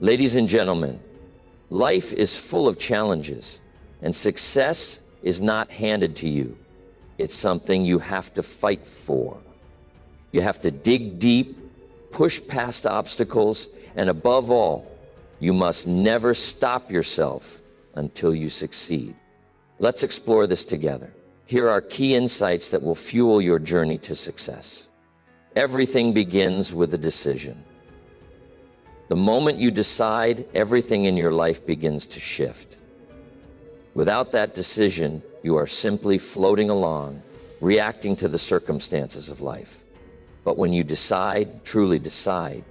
Ladies and gentlemen, life is full of challenges, and success is not handed to you. It's something you have to fight for. You have to dig deep, push past obstacles, and above all, you must never stop yourself until you succeed. Let's explore this together. Here are key insights that will fuel your journey to success. Everything begins with a decision. The moment you decide, everything in your life begins to shift. Without that decision, you are simply floating along, reacting to the circumstances of life. But when you decide, truly decide,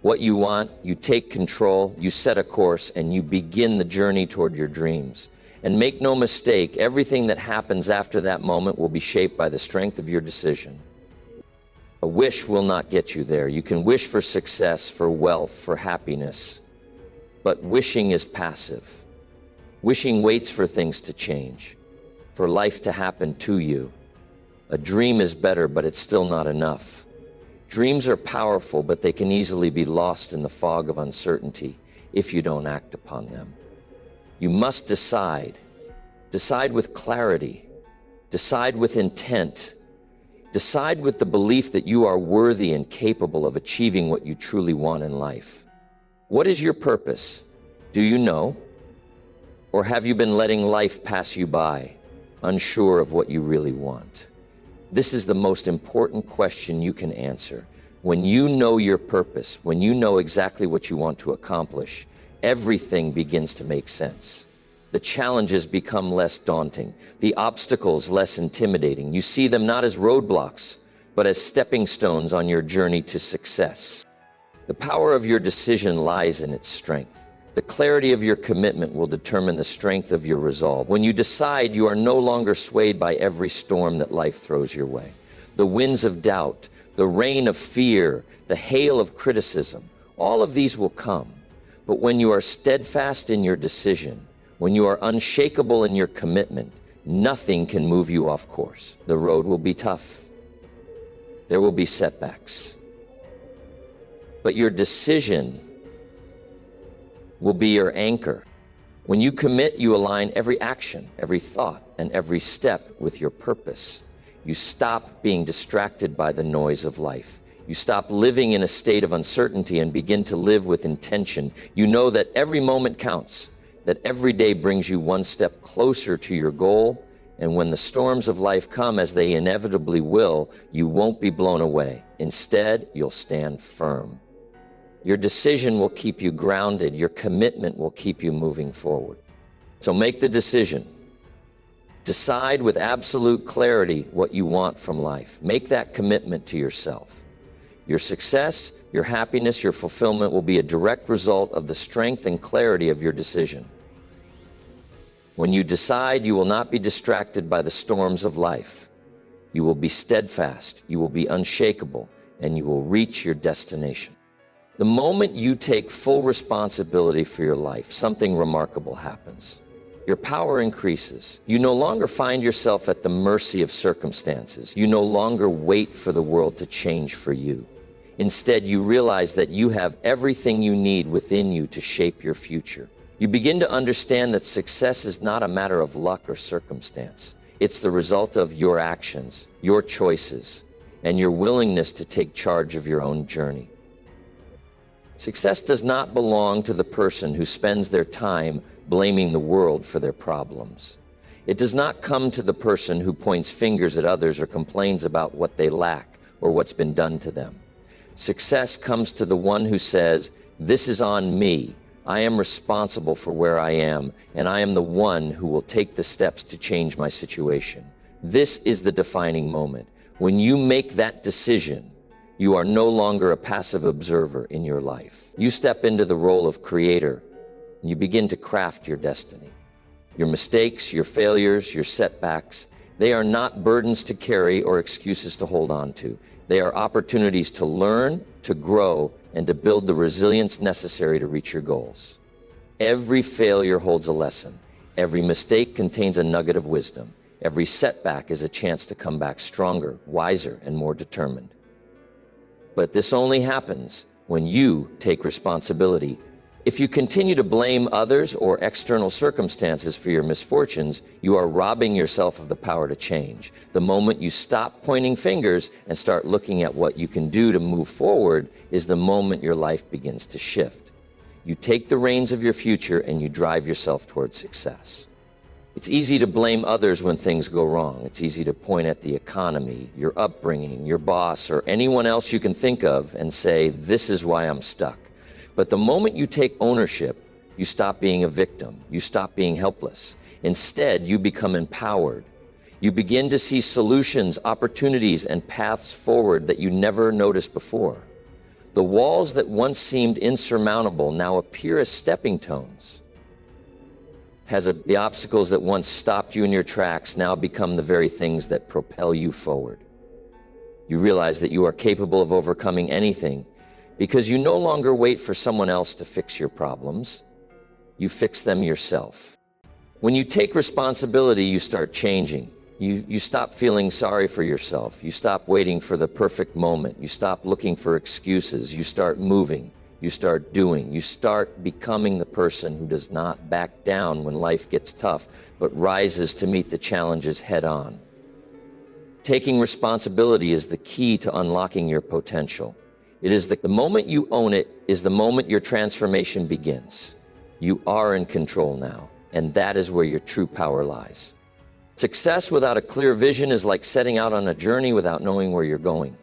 what you want, you take control, you set a course, and you begin the journey toward your dreams. And make no mistake, everything that happens after that moment will be shaped by the strength of your decision. A wish will not get you there. You can wish for success, for wealth, for happiness, but wishing is passive. Wishing waits for things to change, for life to happen to you. A dream is better, but it's still not enough. Dreams are powerful, but they can easily be lost in the fog of uncertainty if you don't act upon them. You must decide. Decide with clarity. Decide with intent. Decide with the belief that you are worthy and capable of achieving what you truly want in life. What is your purpose? Do you know? Or have you been letting life pass you by, unsure of what you really want? This is the most important question you can answer. When you know your purpose, when you know exactly what you want to accomplish, everything begins to make sense. The challenges become less daunting, the obstacles less intimidating. You see them not as roadblocks, but as stepping stones on your journey to success. The power of your decision lies in its strength. The clarity of your commitment will determine the strength of your resolve. When you decide, you are no longer swayed by every storm that life throws your way. The winds of doubt, the rain of fear, the hail of criticism, all of these will come. But when you are steadfast in your decision, when you are unshakable in your commitment, nothing can move you off course. The road will be tough. There will be setbacks. But your decision will be your anchor. When you commit, you align every action, every thought, and every step with your purpose. You stop being distracted by the noise of life. You stop living in a state of uncertainty and begin to live with intention. You know that every moment counts, that every day brings you one step closer to your goal, and when the storms of life come, as they inevitably will, you won't be blown away. Instead, you'll stand firm. Your decision will keep you grounded. Your commitment will keep you moving forward. So make the decision. Decide with absolute clarity what you want from life. Make that commitment to yourself. Your success, your happiness, your fulfillment will be a direct result of the strength and clarity of your decision. When you decide, you will not be distracted by the storms of life. You will be steadfast, you will be unshakable, and you will reach your destination. The moment you take full responsibility for your life, something remarkable happens. Your power increases. You no longer find yourself at the mercy of circumstances. You no longer wait for the world to change for you. Instead, you realize that you have everything you need within you to shape your future. You begin to understand that success is not a matter of luck or circumstance. It's the result of your actions, your choices, and your willingness to take charge of your own journey. Success does not belong to the person who spends their time blaming the world for their problems. It does not come to the person who points fingers at others or complains about what they lack or what's been done to them. Success comes to the one who says, "This is on me. I am responsible for where I am, and I am the one who will take the steps to change my situation." This is the defining moment. When you make that decision, you are no longer a passive observer in your life. You step into the role of creator, and you begin to craft your destiny. Your mistakes, your failures, your setbacks, they are not burdens to carry or excuses to hold on to. They are opportunities to learn, to grow, and to build the resilience necessary to reach your goals. Every failure holds a lesson. Every mistake contains a nugget of wisdom. Every setback is a chance to come back stronger, wiser, and more determined. But this only happens when you take responsibility If you continue to blame others or external circumstances for your misfortunes, you are robbing yourself of the power to change. The moment you stop pointing fingers and start looking at what you can do to move forward is the moment your life begins to shift. You take the reins of your future and you drive yourself towards success. It's easy to blame others when things go wrong. It's easy to point at the economy, your upbringing, your boss, or anyone else you can think of and say, "This is why I'm stuck." But the moment you take ownership, you stop being a victim. You stop being helpless. Instead, you become empowered. You begin to see solutions, opportunities, and paths forward that you never noticed before. The walls that once seemed insurmountable now appear as stepping stones. The obstacles that once stopped you in your tracks now become the very things that propel you forward. You realize that you are capable of overcoming anything because you no longer wait for someone else to fix your problems. You fix them yourself. When you take responsibility, you start changing. You stop feeling sorry for yourself. You stop waiting for the perfect moment. You stop looking for excuses. You start moving. You start doing. You start becoming the person who does not back down when life gets tough, but rises to meet the challenges head on. Taking responsibility is the key to unlocking your potential. It is the moment you own it is the moment your transformation begins. You are in control now, and that is where your true power lies. Success without a clear vision is like setting out on a journey without knowing where you're going.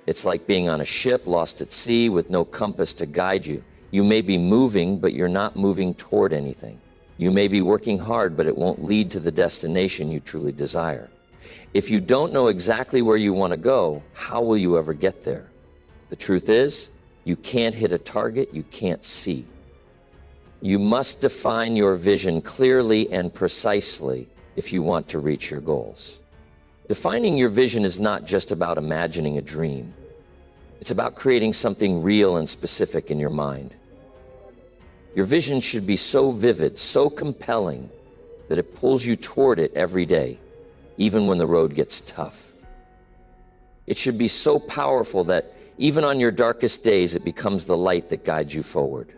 It's like being on a ship lost at sea with no compass to guide you. You may be moving, but you're not moving toward anything. You may be working hard, but it won't lead to the destination you truly desire. If you don't know exactly where you want to go, how will you ever get there? The truth is, you can't hit a target you can't see. You must define your vision clearly and precisely if you want to reach your goals. Defining your vision is not just about imagining a dream. It's about creating something real and specific in your mind. Your vision should be so vivid, so compelling, that it pulls you toward it every day, even when the road gets tough. It should be so powerful that even on your darkest days, it becomes the light that guides you forward.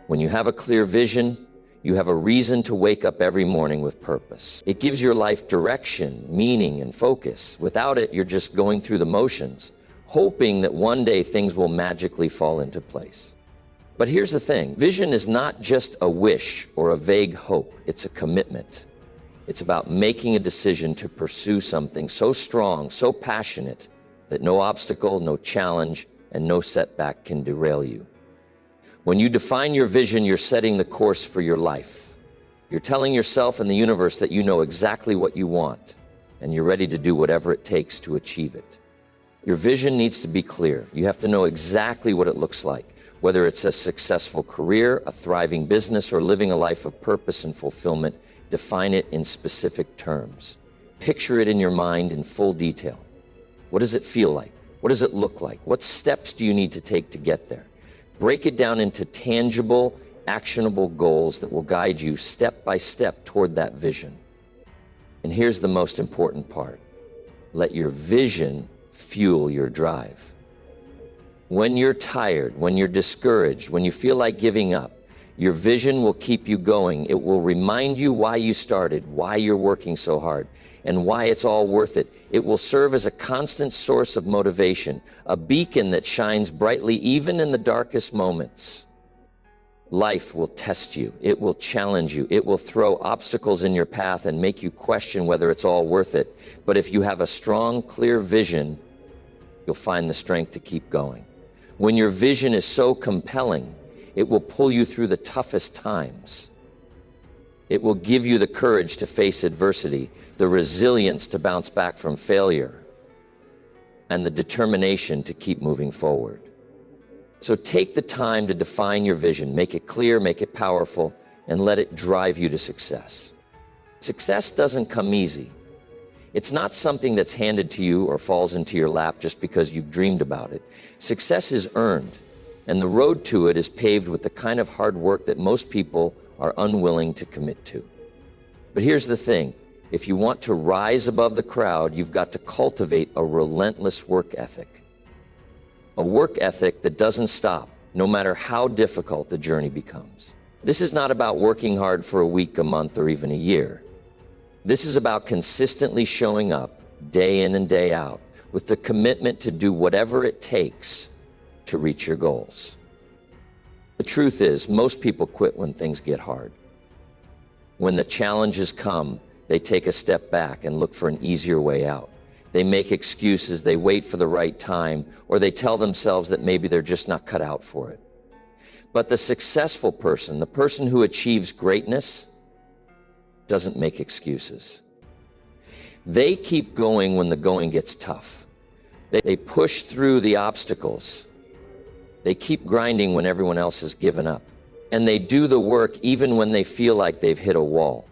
When you have a clear vision, you have a reason to wake up every morning with purpose. It gives your life direction, meaning, and focus. Without it, you're just going through the motions, hoping that one day things will magically fall into place. But here's the thing, vision is not just a wish or a vague hope, it's a commitment. It's about making a decision to pursue something so strong, so passionate, that no obstacle, no challenge, and no setback can derail you. When you define your vision, you're setting the course for your life. You're telling yourself and the universe that you know exactly what you want, and you're ready to do whatever it takes to achieve it. Your vision needs to be clear. You have to know exactly what it looks like, whether it's a successful career, a thriving business, or living a life of purpose and fulfillment. Define it in specific terms. Picture it in your mind in full detail. What does it feel like? What does it look like? What steps do you need to take to get there? Break it down into tangible, actionable goals that will guide you step by step toward that vision. And here's the most important part. Let your vision fuel your drive. When you're tired, when you're discouraged, when you feel like giving up, your vision will keep you going. It will remind you why you started, why you're working so hard, and why it's all worth it. It will serve as a constant source of motivation, a beacon that shines brightly even in the darkest moments. Life will test you. It will challenge you. It will throw obstacles in your path and make you question whether it's all worth it. But if you have a strong, clear vision, you'll find the strength to keep going. When your vision is so compelling, it will pull you through the toughest times. It will give you the courage to face adversity, the resilience to bounce back from failure, and the determination to keep moving forward. So take the time to define your vision, make it clear, make it powerful, and let it drive you to success. Success doesn't come easy. It's not something that's handed to you or falls into your lap just because you've dreamed about it. Success is earned, and the road to it is paved with the kind of hard work that most people are unwilling to commit to. But here's the thing, if you want to rise above the crowd, you've got to cultivate a relentless work ethic. A work ethic that doesn't stop, no matter how difficult the journey becomes. This is not about working hard for a week, a month, or even a year. This is about consistently showing up day in and day out with the commitment to do whatever it takes to reach your goals. The truth is, most people quit when things get hard. When the challenges come, they take a step back and look for an easier way out. They make excuses, they wait for the right time, or they tell themselves that maybe they're just not cut out for it. But the successful person, the person who achieves greatness, doesn't make excuses. They keep going when the going gets tough. They push through the obstacles. They keep grinding when everyone else has given up. And they do the work even when they feel like they've hit a wall.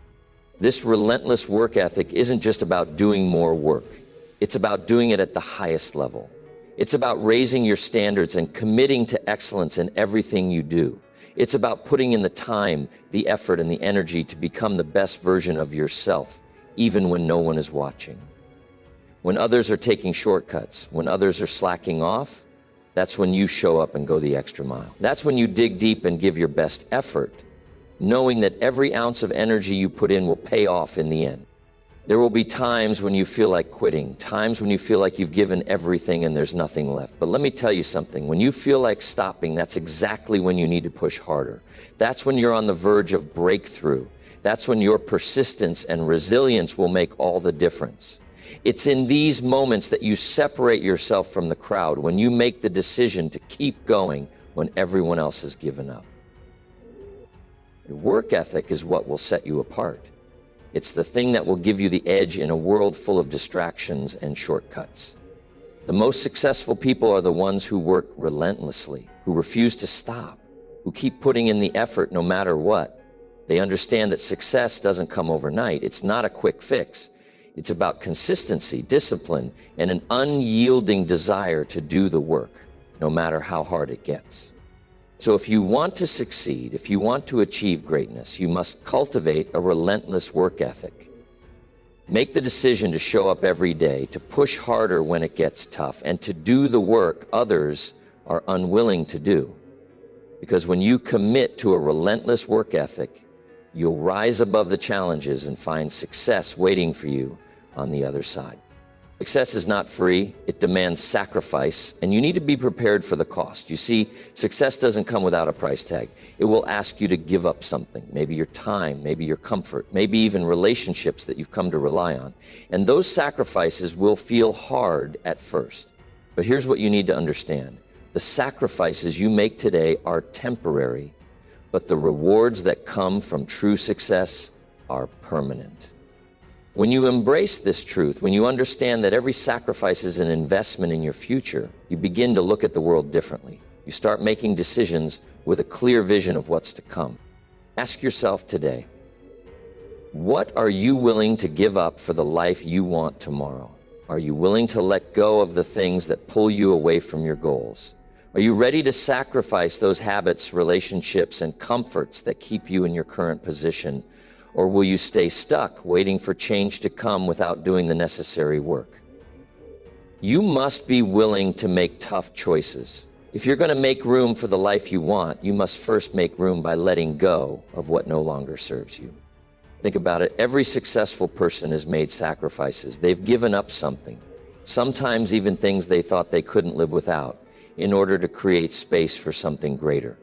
This relentless work ethic isn't just about doing more work. It's about doing it at the highest level. It's about raising your standards and committing to excellence in everything you do. It's about putting in the time, the effort, and the energy to become the best version of yourself, even when no one is watching. When others are taking shortcuts, when others are slacking off, that's when you show up and go the extra mile. That's when you dig deep and give your best effort, knowing that every ounce of energy you put in will pay off in the end. There will be times when you feel like quitting, times when you feel like you've given everything and there's nothing left. But let me tell you something, when you feel like stopping, that's exactly when you need to push harder. That's when you're on the verge of breakthrough. That's when your persistence and resilience will make all the difference. It's in these moments that you separate yourself from the crowd, when you make the decision to keep going when everyone else has given up. Your work ethic is what will set you apart. It's the thing that will give you the edge in a world full of distractions and shortcuts. The most successful people are the ones who work relentlessly, who refuse to stop, who keep putting in the effort no matter what. They understand that success doesn't come overnight. It's not a quick fix. It's about consistency, discipline, and an unyielding desire to do the work, no matter how hard it gets. So if you want to succeed, if you want to achieve greatness, you must cultivate a relentless work ethic. Make the decision to show up every day, to push harder when it gets tough, and to do the work others are unwilling to do. Because when you commit to a relentless work ethic, you'll rise above the challenges and find success waiting for you on the other side. Success is not free. It demands sacrifice, and you need to be prepared for the cost. You see, success doesn't come without a price tag. It will ask you to give up something, maybe your time, maybe your comfort, maybe even relationships that you've come to rely on. And those sacrifices will feel hard at first. But here's what you need to understand. The sacrifices you make today are temporary, but the rewards that come from true success are permanent. When you embrace this truth, when you understand that every sacrifice is an investment in your future, you begin to look at the world differently. You start making decisions with a clear vision of what's to come. Ask yourself today, what are you willing to give up for the life you want tomorrow? Are you willing to let go of the things that pull you away from your goals? Are you ready to sacrifice those habits, relationships, and comforts that keep you in your current position? Or will you stay stuck, waiting for change to come without doing the necessary work? You must be willing to make tough choices. If you're going to make room for the life you want, you must first make room by letting go of what no longer serves you. Think about it. Every successful person has made sacrifices. They've given up something, sometimes even things they thought they couldn't live without, in order to create space for something greater.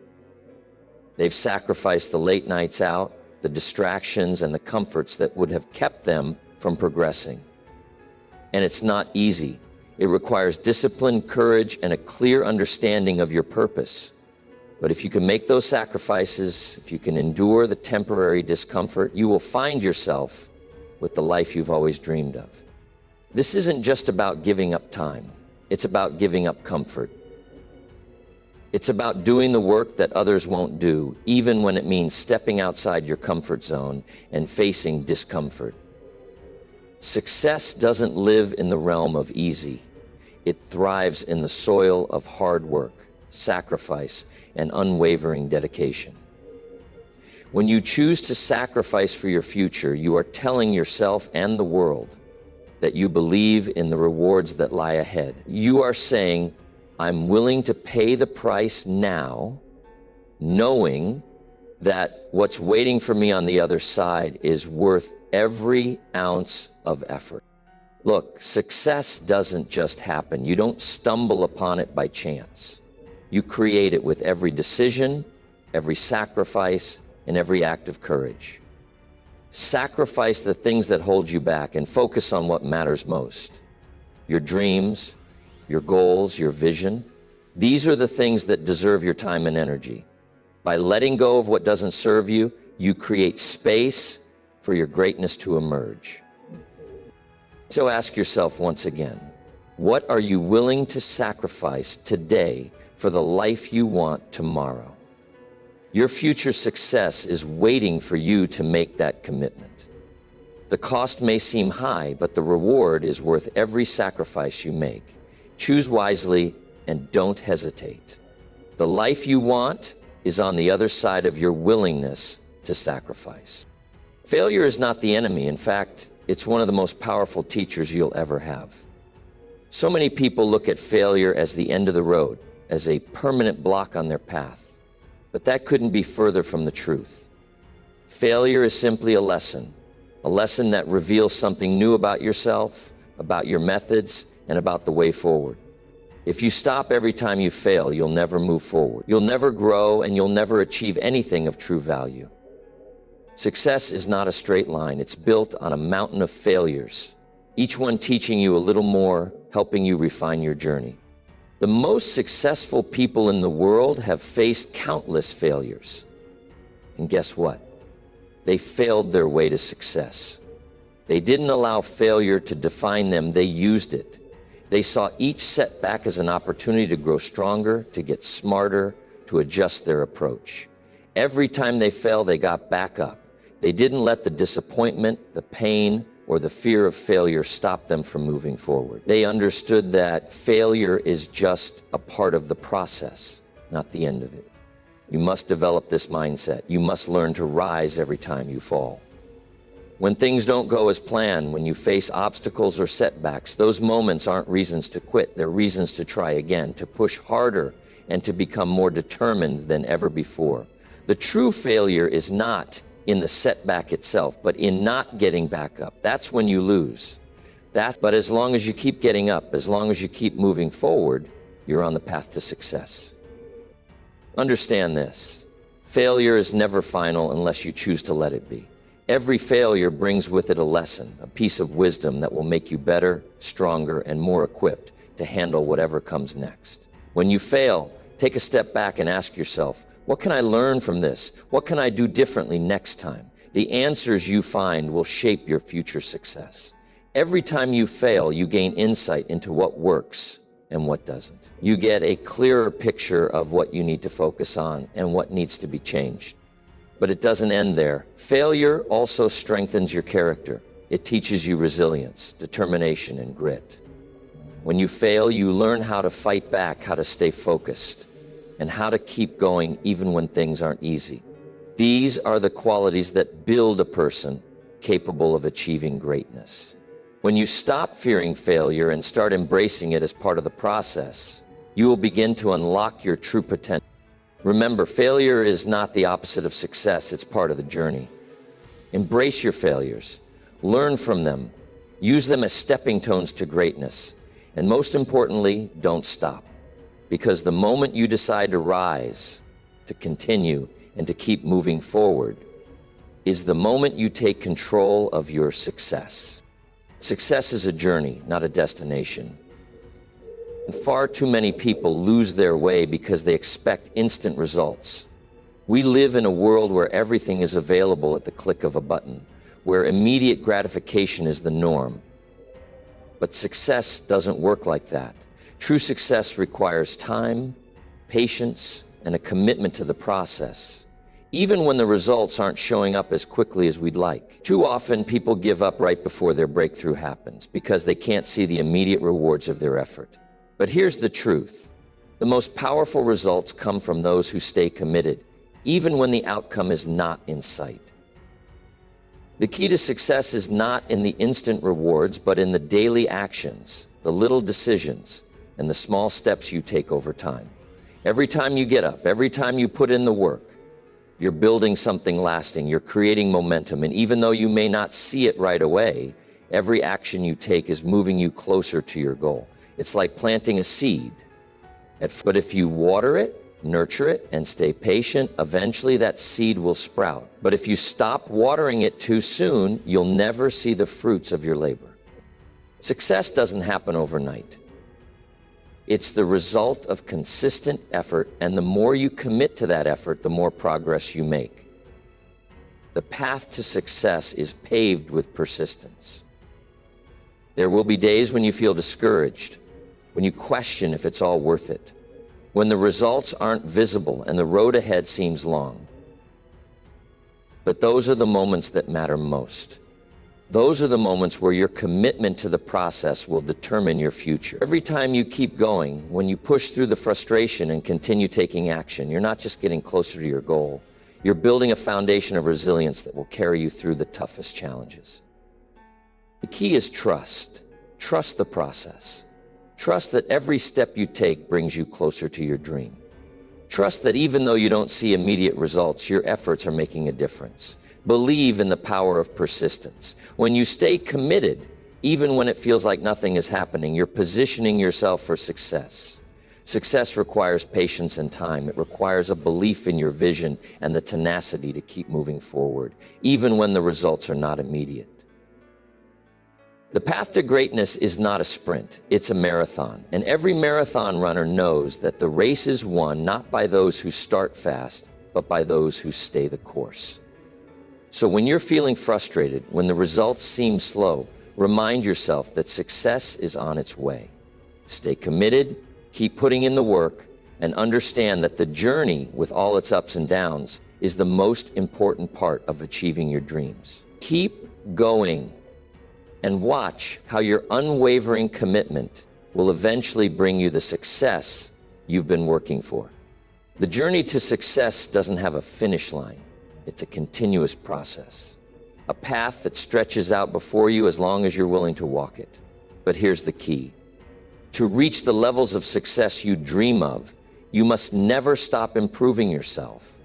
They've sacrificed the late nights out, the distractions, and the comforts that would have kept them from progressing. And it's not easy. It requires discipline, courage, and a clear understanding of your purpose. But if you can make those sacrifices, if you can endure the temporary discomfort, you will find yourself with the life you've always dreamed of. This isn't just about giving up time. It's about giving up comfort. It's about doing the work that others won't do, even when it means stepping outside your comfort zone and facing discomfort. Success doesn't live in the realm of easy. It thrives in the soil of hard work, sacrifice, and unwavering dedication. When you choose to sacrifice for your future, you are telling yourself and the world that you believe in the rewards that lie ahead. You are saying, I'm willing to pay the price now, knowing that what's waiting for me on the other side is worth every ounce of effort. Look, success doesn't just happen. You don't stumble upon it by chance. You create it with every decision, every sacrifice, and every act of courage. Sacrifice the things that hold you back and focus on what matters most. Your dreams, your goals, your vision. These are the things that deserve your time and energy. By letting go of what doesn't serve you, you create space for your greatness to emerge. So ask yourself once again, what are you willing to sacrifice today for the life you want tomorrow? Your future success is waiting for you to make that commitment. The cost may seem high, but the reward is worth every sacrifice you make. Choose wisely and don't hesitate. The life you want is on the other side of your willingness to sacrifice. Failure is not the enemy. In fact, it's one of the most powerful teachers you'll ever have. So many people look at failure as the end of the road, as a permanent block on their path. But that couldn't be further from the truth. Failure is simply a lesson that reveals something new about yourself, about your methods, and about the way forward. If you stop every time you fail, you'll never move forward. You'll never grow, and you'll never achieve anything of true value. Success is not a straight line. It's built on a mountain of failures, each one teaching you a little more, helping you refine your journey. The most successful people in the world have faced countless failures. And guess what? They failed their way to success. They didn't allow failure to define them. They used it. They saw each setback as an opportunity to grow stronger, to get smarter, to adjust their approach. Every time they fell, they got back up. They didn't let the disappointment, the pain, or the fear of failure stop them from moving forward. They understood that failure is just a part of the process, not the end of it. You must develop this mindset. You must learn to rise every time you fall. When things don't go as planned, when you face obstacles or setbacks, those moments aren't reasons to quit. They're reasons to try again, to push harder, and to become more determined than ever before. The true failure is not in the setback itself, but in not getting back up. That's when you lose. But as long as you keep getting up, as long as you keep moving forward, you're on the path to success. Understand this. Failure is never final unless you choose to let it be. Every failure brings with it a lesson, a piece of wisdom that will make you better, stronger, and more equipped to handle whatever comes next. When you fail, take a step back and ask yourself, what can I learn from this? What can I do differently next time? The answers you find will shape your future success. Every time you fail, you gain insight into what works and what doesn't. You get a clearer picture of what you need to focus on and what needs to be changed. But it doesn't end there. Failure also strengthens your character. It teaches you resilience, determination, and grit. When you fail, you learn how to fight back, how to stay focused, and how to keep going even when things aren't easy. These are the qualities that build a person capable of achieving greatness. When you stop fearing failure and start embracing it as part of the process, you will begin to unlock your true potential. Remember, failure is not the opposite of success, it's part of the journey. Embrace your failures, learn from them, use them as stepping stones to greatness, and most importantly, don't stop. Because the moment you decide to rise, to continue, and to keep moving forward, is the moment you take control of your success. Success is a journey, not a destination. And far too many people lose their way because they expect instant results. We live in a world where everything is available at the click of a button, where immediate gratification is the norm. But success doesn't work like that. True success requires time, patience, and a commitment to the process, even when the results aren't showing up as quickly as we'd like. Too often, people give up right before their breakthrough happens because they can't see the immediate rewards of their effort. But here's the truth. The most powerful results come from those who stay committed, even when the outcome is not in sight. The key to success is not in the instant rewards, but in the daily actions, the little decisions, and the small steps you take over time. Every time you get up, every time you put in the work, you're building something lasting, you're creating momentum, and even though you may not see it right away, every action you take is moving you closer to your goal. It's like planting a seed. But if you water it, nurture it, and stay patient, eventually that seed will sprout. But if you stop watering it too soon, you'll never see the fruits of your labor. Success doesn't happen overnight. It's the result of consistent effort, and the more you commit to that effort, the more progress you make. The path to success is paved with persistence. There will be days when you feel discouraged, when you question if it's all worth it, when the results aren't visible and the road ahead seems long. But those are the moments that matter most. Those are the moments where your commitment to the process will determine your future. Every time you keep going, when you push through the frustration and continue taking action, you're not just getting closer to your goal, you're building a foundation of resilience that will carry you through the toughest challenges. The key is trust. Trust the process. Trust that every step you take brings you closer to your dream. Trust that even though you don't see immediate results, your efforts are making a difference. Believe in the power of persistence. When you stay committed, even when it feels like nothing is happening, you're positioning yourself for success. Success requires patience and time. It requires a belief in your vision and the tenacity to keep moving forward, even when the results are not immediate. The path to greatness is not a sprint, it's a marathon. And every marathon runner knows that the race is won not by those who start fast, but by those who stay the course. So when you're feeling frustrated, when the results seem slow, remind yourself that success is on its way. Stay committed, keep putting in the work, and understand that the journey, with all its ups and downs, is the most important part of achieving your dreams. Keep going. And watch how your unwavering commitment will eventually bring you the success you've been working for. The journey to success doesn't have a finish line. It's a continuous process, a path that stretches out before you as long as you're willing to walk it. But here's the key. To reach the levels of success you dream of, you must never stop improving yourself.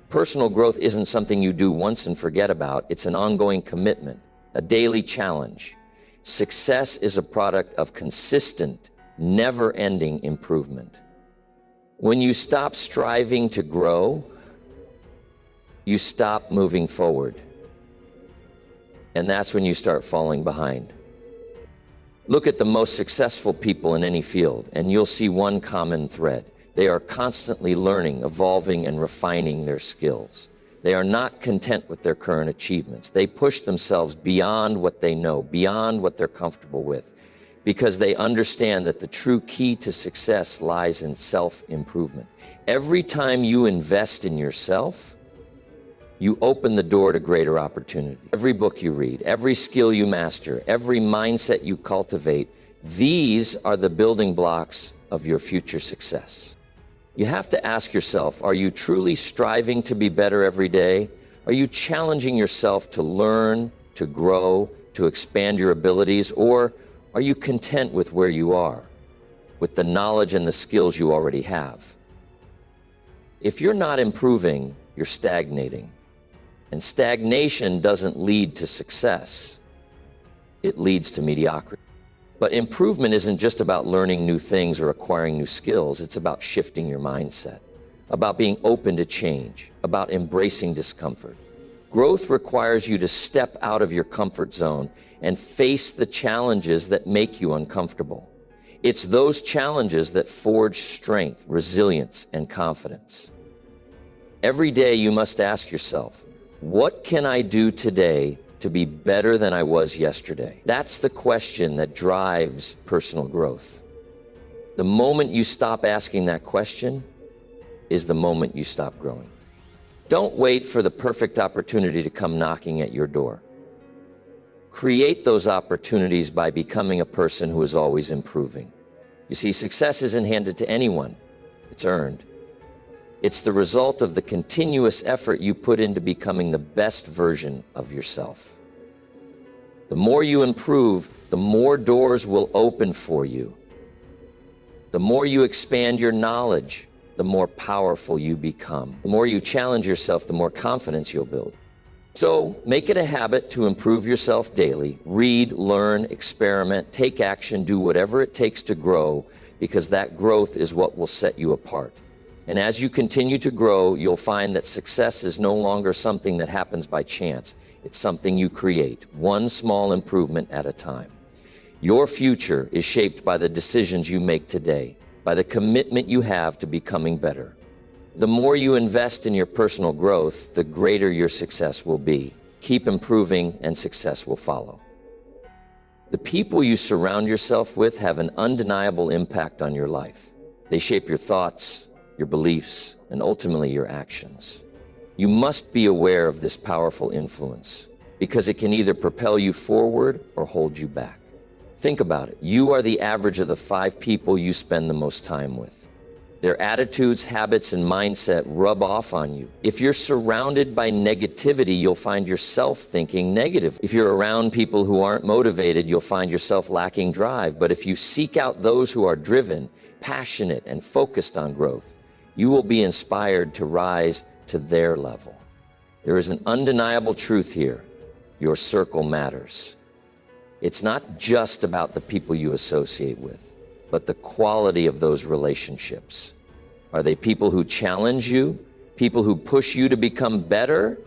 Personal growth isn't something you do once and forget about. It's an ongoing commitment, a daily challenge. Success is a product of consistent, never-ending improvement. When you stop striving to grow, you stop moving forward. And that's when you start falling behind. Look at the most successful people in any field, and you'll see one common thread. They are constantly learning, evolving, and refining their skills. They are not content with their current achievements. They push themselves beyond what they know, beyond what they're comfortable with, because they understand that the true key to success lies in self-improvement. Every time you invest in yourself, you open the door to greater opportunity. Every book you read, every skill you master, every mindset you cultivate, these are the building blocks of your future success. You have to ask yourself, are you truly striving to be better every day? Are you challenging yourself to learn, to grow, to expand your abilities? Or are you content with where you are, with the knowledge and the skills you already have? If you're not improving, you're stagnating. And stagnation doesn't lead to success. It leads to mediocrity. But improvement isn't just about learning new things or acquiring new skills. It's about shifting your mindset, about being open to change, about embracing discomfort. Growth requires you to step out of your comfort zone and face the challenges that make you uncomfortable. It's those challenges that forge strength, resilience, and confidence. Every day you must ask yourself, what can I do today to be better than I was yesterday? That's the question that drives personal growth. The moment you stop asking that question is the moment you stop growing. Don't wait for the perfect opportunity to come knocking at your door. Create those opportunities by becoming a person who is always improving. You see, success isn't handed to anyone, it's earned. It's the result of the continuous effort you put into becoming the best version of yourself. The more you improve, the more doors will open for you. The more you expand your knowledge, the more powerful you become. The more you challenge yourself, the more confidence you'll build. So make it a habit to improve yourself daily. Read, learn, experiment, take action, do whatever it takes to grow, because that growth is what will set you apart. And as you continue to grow, you'll find that success is no longer something that happens by chance. It's something you create, one small improvement at a time. Your future is shaped by the decisions you make today, by the commitment you have to becoming better. The more you invest in your personal growth, the greater your success will be. Keep improving and success will follow. The people you surround yourself with have an undeniable impact on your life. They shape your thoughts, your beliefs, and ultimately your actions. You must be aware of this powerful influence because it can either propel you forward or hold you back. Think about it. You are the average of the 5 people you spend the most time with. Their attitudes, habits, and mindset rub off on you. If you're surrounded by negativity, you'll find yourself thinking negative. If you're around people who aren't motivated, you'll find yourself lacking drive. But if you seek out those who are driven, passionate, and focused on growth, you will be inspired to rise to their level. There is an undeniable truth here. Your circle matters. It's not just about the people you associate with, but the quality of those relationships. Are they people who challenge you, people who push you to become better,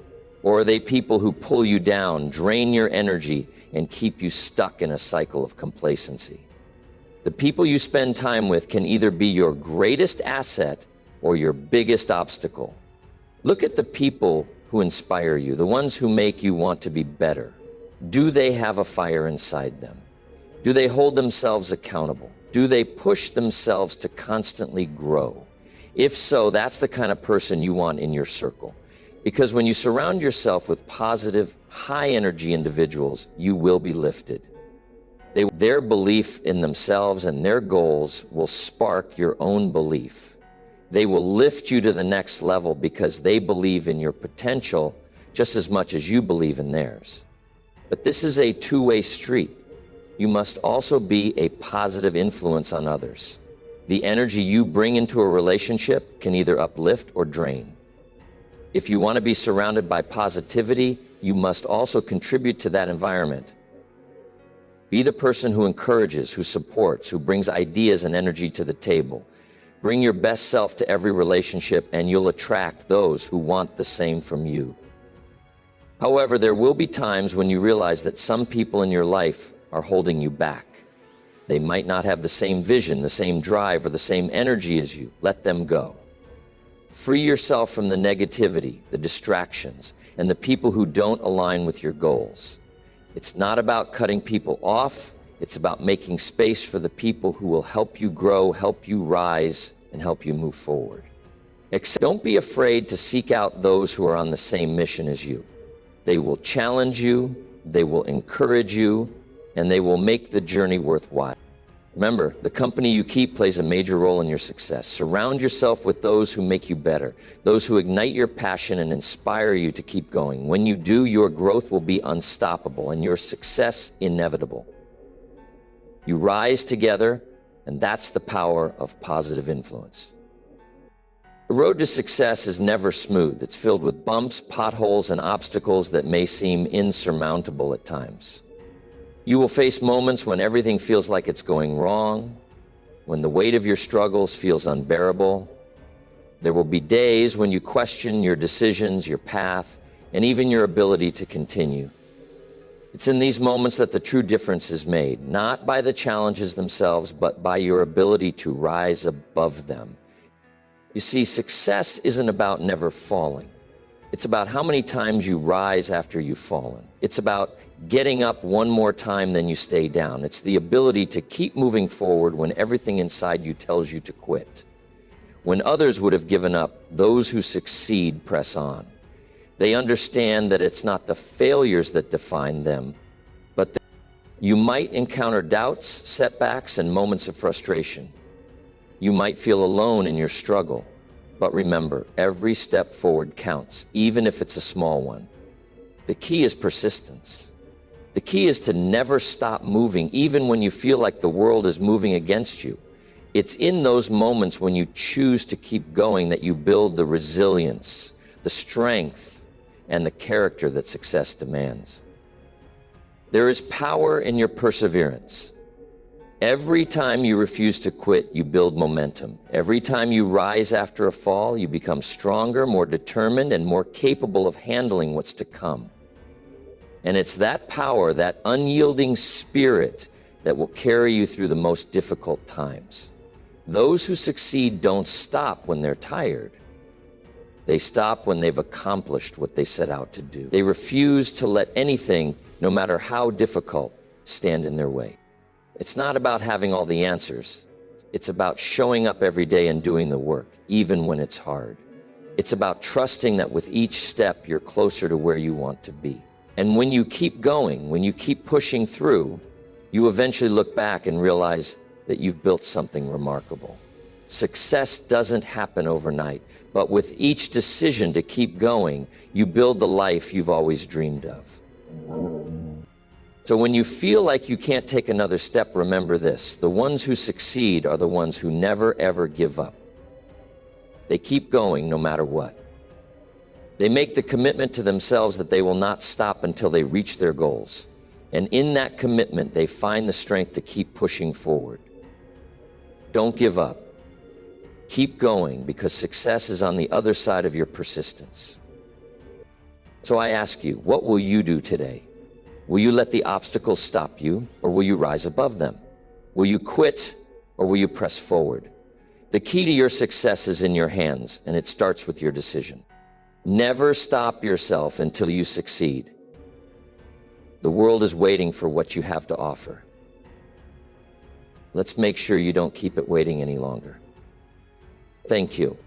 or are they people who pull you down, drain your energy, and keep you stuck in a cycle of complacency? The people you spend time with can either be your greatest asset or your biggest obstacle. Look at the people who inspire you, the ones who make you want to be better. Do they have a fire inside them? Do they hold themselves accountable? Do they push themselves to constantly grow? If so, that's the kind of person you want in your circle. Because when you surround yourself with positive, high-energy individuals, you will be lifted. Their belief in themselves and their goals will spark your own belief. They will lift you to the next level because they believe in your potential just as much as you believe in theirs. But this is a two-way street. You must also be a positive influence on others. The energy you bring into a relationship can either uplift or drain. If you want to be surrounded by positivity, you must also contribute to that environment. Be the person who encourages, who supports, who brings ideas and energy to the table. Bring your best self to every relationship, and you'll attract those who want the same from you. However, there will be times when you realize that some people in your life are holding you back. They might not have the same vision, the same drive, or the same energy as you. Let them go. Free yourself from the negativity, the distractions, and the people who don't align with your goals. It's not about cutting people off. It's about making space for the people who will help you grow, help you rise, and help you move forward. Don't be afraid to seek out those who are on the same mission as you. They will challenge you, they will encourage you, and they will make the journey worthwhile. Remember, the company you keep plays a major role in your success. Surround yourself with those who make you better, those who ignite your passion and inspire you to keep going. When you do, your growth will be unstoppable and your success inevitable. You rise together, and that's the power of positive influence. The road to success is never smooth. It's filled with bumps, potholes, and obstacles that may seem insurmountable at times. You will face moments when everything feels like it's going wrong, when the weight of your struggles feels unbearable. There will be days when you question your decisions, your path, and even your ability to continue. It's in these moments that the true difference is made, not by the challenges themselves, but by your ability to rise above them. You see, success isn't about never falling. It's about how many times you rise after you've fallen. It's about getting up one more time than you stay down. It's the ability to keep moving forward when everything inside you tells you to quit. When others would have given up, those who succeed press on. They understand that it's not the failures that define them, but you might encounter doubts, setbacks, and moments of frustration. You might feel alone in your struggle, but remember, every step forward counts, even if it's a small one. The key is persistence. The key is to never stop moving, even when you feel like the world is moving against you. It's in those moments when you choose to keep going that you build the resilience, the strength, and the character that success demands. There is power in your perseverance. Every time you refuse to quit, you build momentum. Every time you rise after a fall, you become stronger, more determined, and more capable of handling what's to come. And it's that power, that unyielding spirit, that will carry you through the most difficult times. Those who succeed don't stop when they're tired. They stop when they've accomplished what they set out to do. They refuse to let anything, no matter how difficult, stand in their way. It's not about having all the answers. It's about showing up every day and doing the work, even when it's hard. It's about trusting that with each step, you're closer to where you want to be. And when you keep going, when you keep pushing through, you eventually look back and realize that you've built something remarkable. Success doesn't happen overnight, but with each decision to keep going, you build the life you've always dreamed of. So when you feel like you can't take another step, remember this: the ones who succeed are the ones who never, ever give up. They keep going no matter what. They make the commitment to themselves that they will not stop until they reach their goals. And in that commitment, they find the strength to keep pushing forward. Don't give up. Keep going, because success is on the other side of your persistence. So I ask you, what will you do today? Will you let the obstacles stop you, or will you rise above them? Will you quit, or will you press forward? The key to your success is in your hands, and it starts with your decision. Never stop yourself until you succeed. The world is waiting for what you have to offer. Let's make sure you don't keep it waiting any longer. Thank you.